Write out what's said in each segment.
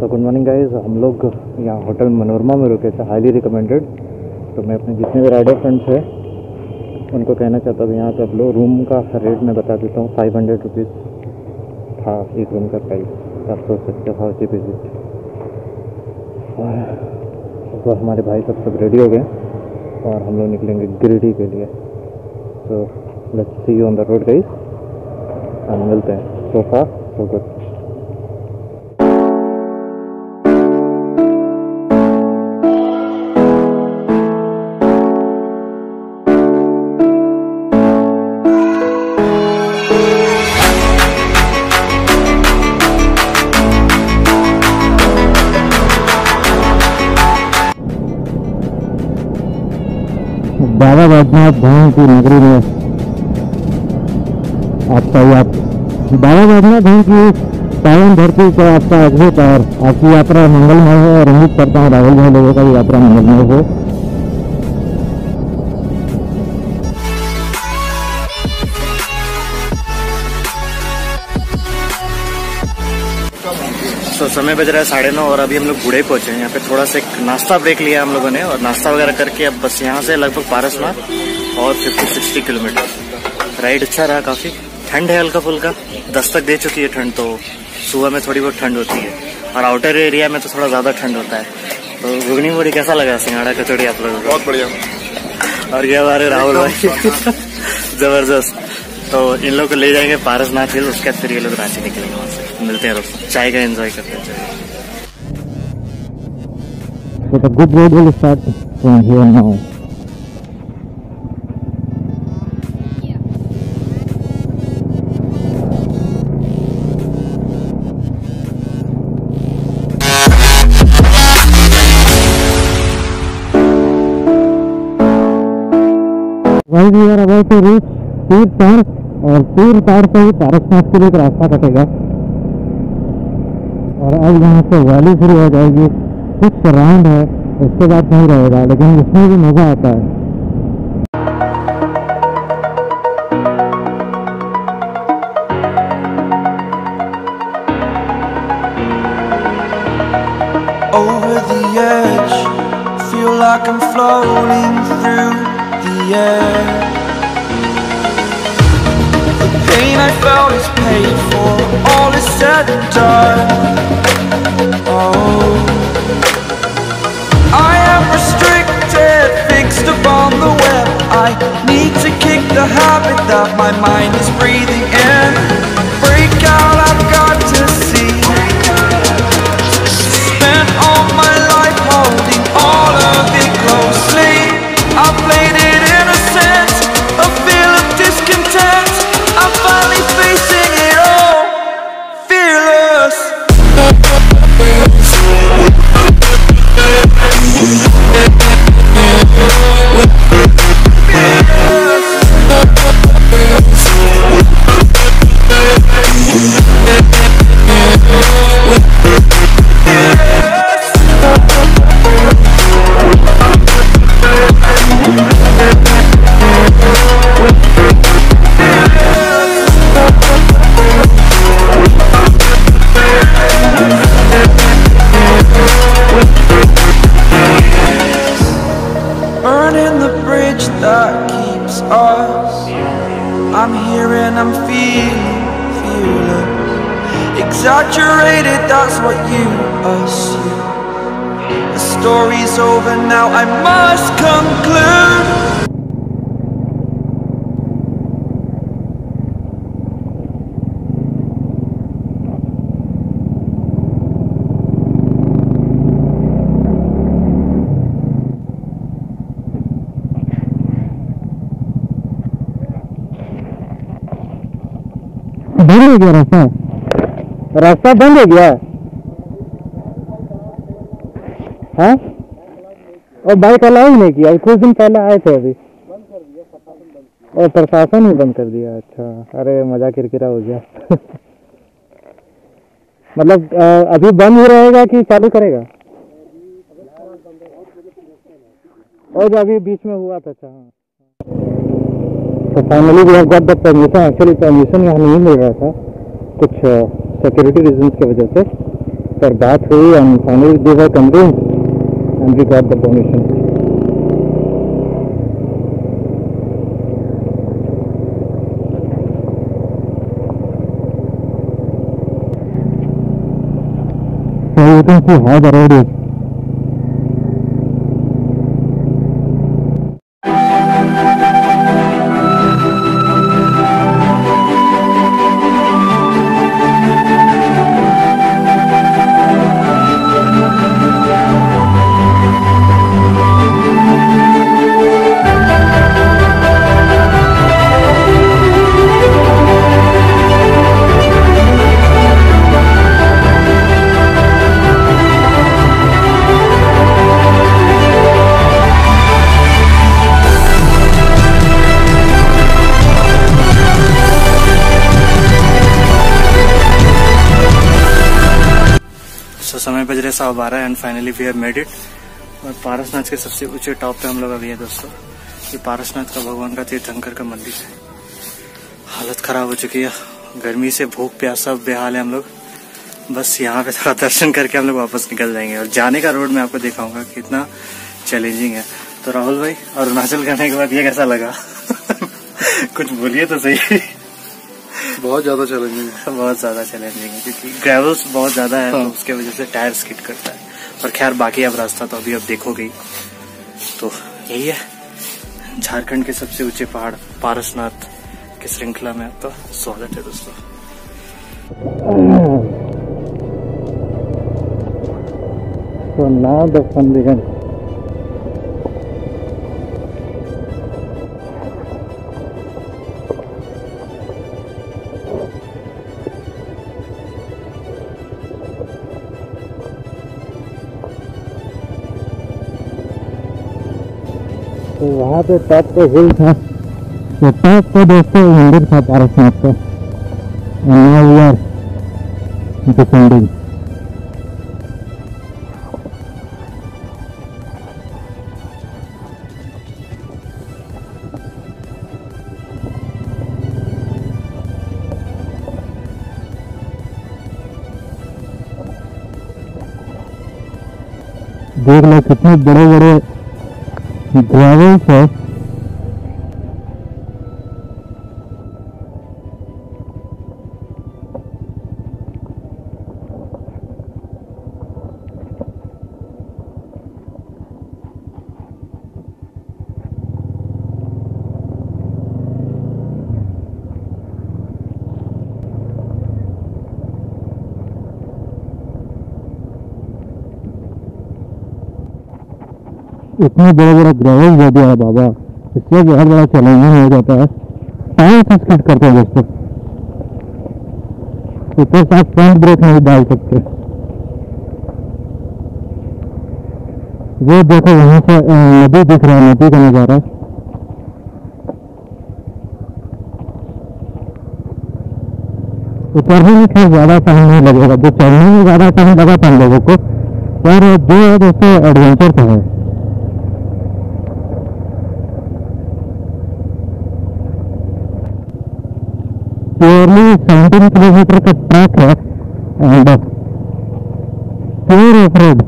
तो good morning guys, हम लोग यहाँ होटल मनोरमा में रुके थे, हाईली रिकमेंडेड। तो मैं अपने जितने भी राइडर फ्रेंड्स हैं उनको कहना चाहता था यहाँ पे आप लोग रूम का रेट मैं बता देता हूँ। 500 रुपीज़ था एक रूम का प्राइस, आप सोच सकते हो हाउ चीप इज इट। और हमारे भाई सब रेडी हो गए और हम लोग निकलेंगे गिरिडीह के लिए। तो let's see you on the road guys, हम मिलते हैं। सो फार सो गुड। बाबा बैद्यनाथ धाम की नगरी में आपका बाबा बैद्यनाथ धाम की पावन धरती को आपका अद्भुत और आपकी यात्रा मंगलमय हो। और उम्मीद करता हूँ राहुल भाई लोगों का भी यात्रा मंगलमय हो। तो समय बज रहा है 9:30 और अभी हम लोग बूढ़े पहुंचे हैं। यहाँ पे थोड़ा सा एक नाश्ता ब्रेक लिया हम लोगों ने और नाश्ता वगैरह करके अब बस यहाँ से लगभग पारसनाथ और 50-60 किलोमीटर। राइड अच्छा रहा, काफी ठंड है, हल्का फुल्का दस्तक दे चुकी है ठंड। तो सुबह में थोड़ी बहुत ठंड होती है और आउटर एरिया में तो थोड़ा ज्यादा ठंड होता है। तो घुगनी मुड़ी कैसा लगा, सिंघाड़ा कचौड़ी आप लोगों को? बहुत बढ़िया। और ये हमारे राहुल भाई जबरदस्त। तो इन लोग को ले जाएंगे पारसनाथ हिल, उसके बाद फिर ये लोग रांची निकलेंगे वहाँ से। मिलते हैं दोस्तों, चाय का एंजॉय करते हैं। So the good road will start from here now. While we are about to reach तीर्थताड़ और तीर्थताड़ से ही पारसनाथ के लिए एक रास्ता कटेगा और अब यहाँ से वैली शुरू हो जाएगी। कुछ राउंड है, उसके बाद नहीं रहेगा, लेकिन इसमें भी मजा आता है। Over the edge, feel like I'm floating through the air. Pain I felt is paid for, all is said and done. Oh, I am restricted, fixed upon the web. I need to kick the habit that my mind is breathing in. Break out, I've got to see. Spent all my life holding all of it closely. I played it innocent, a feel of discontent. I'm finally facing it all, fearless. Burning the bridge that keeps us. I'm here and I'm feeling fearless. Exaggerated, that's what you assume. The story's over now, I must conclude. बंद हो गया रास्ता बंद हो गया। हाँ, और bike allow ही नहीं किया। कुछ दिन पहले आए थे, अभी और प्रशासन ही बंद कर दिया। अच्छा, अरे मजा किरकिरा हो गया। मतलब अभी बंद ही रहेगा कि चालू करेगा? और जो अभी बीच में हुआ था। अच्छा हाँ, तो finally we have got the permission. Actually permission यहाँ नहीं मिल रहा था कुछ सिक्योरिटी रीजंस की वजह से, पर बात हुई and finally they were convinced and we got the permission. So you can see how the road is. समय बज रहे 12:15 and finally we have made it. और पारसनाथ के सबसे ऊंचे टॉप पे हम लोग अभी है दोस्तों। ये पारसनाथ का भगवान का तीर्थंकर का मंदिर है। हालत खराब हो चुकी है, गर्मी से भूख प्यास सब बेहाल है हम लोग। बस यहाँ पे थोड़ा दर्शन करके हम लोग वापस निकल जाएंगे। और जाने का रोड मैं आपको दिखाऊंगा कितना चैलेंजिंग है। तो राहुल भाई, अरुणाचल करने के बाद ये कैसा लगा? कुछ बोलिए तो सही। बहुत ज्यादा चैलेंजिंग है, बहुत ज्यादा चैलेंजिंग है क्योंकि ग्रेवल्स बहुत ज्यादा है। तो उसके वजह से टायर स्किड करता है। और खैर बाकी अब रास्ता तो अभी अब देखोगे ही। तो यही है झारखंड के सबसे ऊंचे पहाड़ पारसनाथ की श्रृंखला में आपका स्वागत है दोस्तों। So now the fun begins. तो वहाँ पे टॉप पे हिल था, तो टॉप पे दोस्तों मंदिर था पारसनाथ का। Now we are descending. देख लो कितने बड़े बड़े ग्रेवल्स है। इतने बड़े बड़े ग्रेवल दे दिया है बाबा, इसलिए बहुत बड़ा चैलेंजिंग हो जाता है। टाइम से स्किड करते हैं दोस्तों, इसके साथ फ्रंट ब्रेक नहीं डाल सकते। वो देखो वहां से नदी दिख रहा है, नदी का नजारा। उतरने में खैर ज्यादा टाइम नहीं लगेगा, जो चढ़ने में ज्यादा टाइम लगा था हम लोगों को, पर जो है दोस्तों एडवेंचर का है। प्योरली 17 किलोमीटर का ट्रैक है एंड प्योर ऑफ रोड।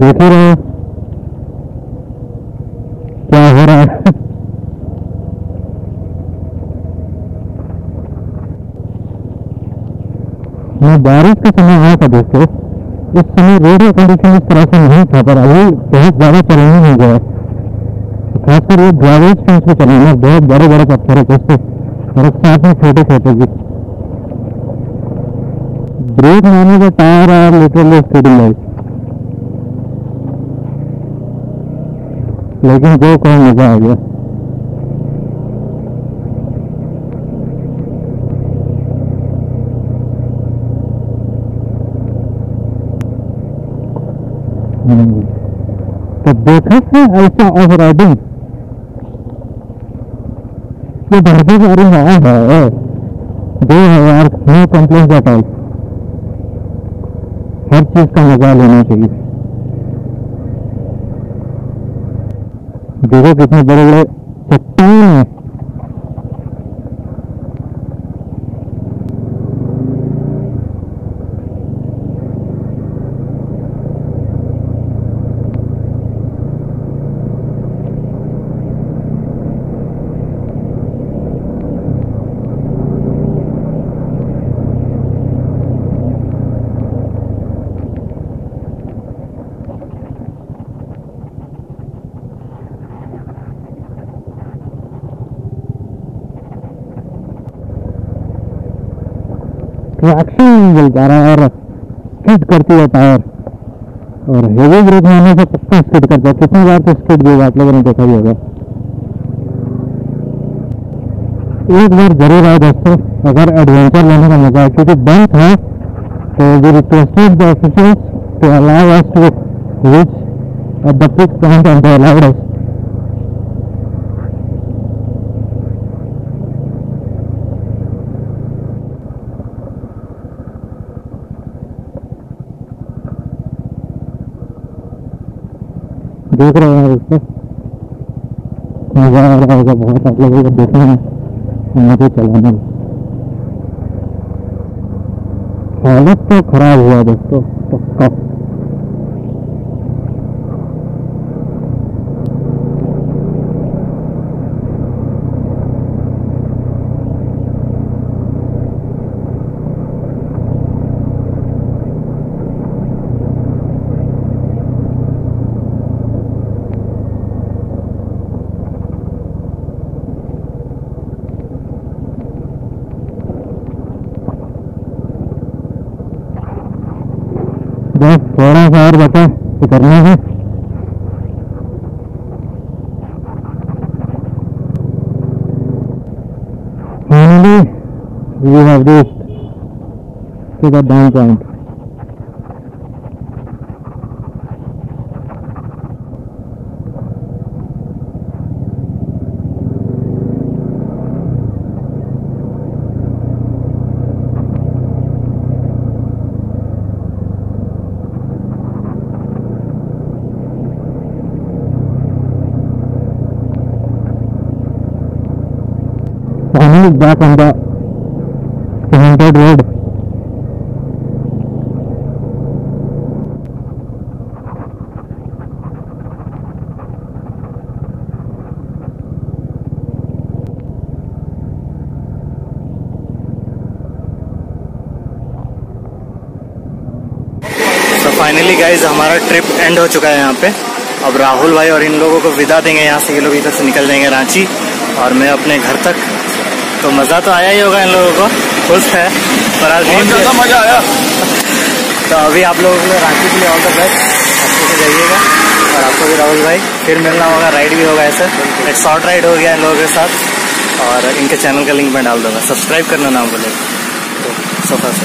देख ही रहे क्या हो रहा है। मैं बारिश के समय आया था दोस्तों, इस समय रोड का कंडीशन इस तरह से नहीं था, पर अभी बहुत ज्यादा चैलेंजिंग हो गया है। खासकर ये ड्राइवेज पे उसमें चलेंगे, बहुत बड़े बड़े पत्थर है दोस्तों, और साथ में छोटे छोटे भी। ब्रेक मारने का टायर है लिटरली स्पीडिंग लाइट, लेकिन जो कोई मजा आ गया। तो देखा था ऐसा ऑफ राइडिंग ये बढ़ती जा रही है दो यार, नो कंप्लेंट एट ऑल। हर चीज का मजा लेना चाहिए। देखो कितने बड़े बड़े चट्टान है। ट्रैक्शन मिल जा रहा है और स्किड करती है टायर, और हेवी ब्रेक मारने से पक्का स्किड करता है। कितनी बार तो स्किड देगा, आप लोगों ने देखा ही होगा। एक बार जरूर आए दोस्तों, अगर एडवेंचर लेने का मजा है, क्योंकि बंद है। तो we requested the officials to allow us to reach at the peak point and they allowed us. देख रहे हैं उसको, मजा आ रहा होगा बहुत आप लोगों को देखने में, मुझे चलाने में। हालत तो खराब हुआ दोस्तों पक्का। बस थोड़ा सा और बता तो करना है। Finally, we have reached to the down point. Finally back on the cemented road. तो फाइनली गाइज हमारा ट्रिप एंड हो चुका है यहाँ पे। अब राहुल भाई और इन लोगों को विदा देंगे यहाँ से। ये लोग इधर से निकल जाएंगे रांची और मैं अपने घर तक। तो मज़ा तो आया ही होगा इन लोगों को, खुश है पर आज बहुत ज़्यादा मज़ा आया। तो अभी आप लोगों के लिए रांची के लिए ऑल द बेस्ट, अच्छे से जाइएगा। और आपको भी राहुल भाई फिर मिलना होगा, राइड भी होगा ऐसा। एक शॉर्ट राइड हो गया इन लोगों के साथ। और इनके चैनल का लिंक मैं डाल दूँगा, सब्सक्राइब करना ना भूलें। तो सफर से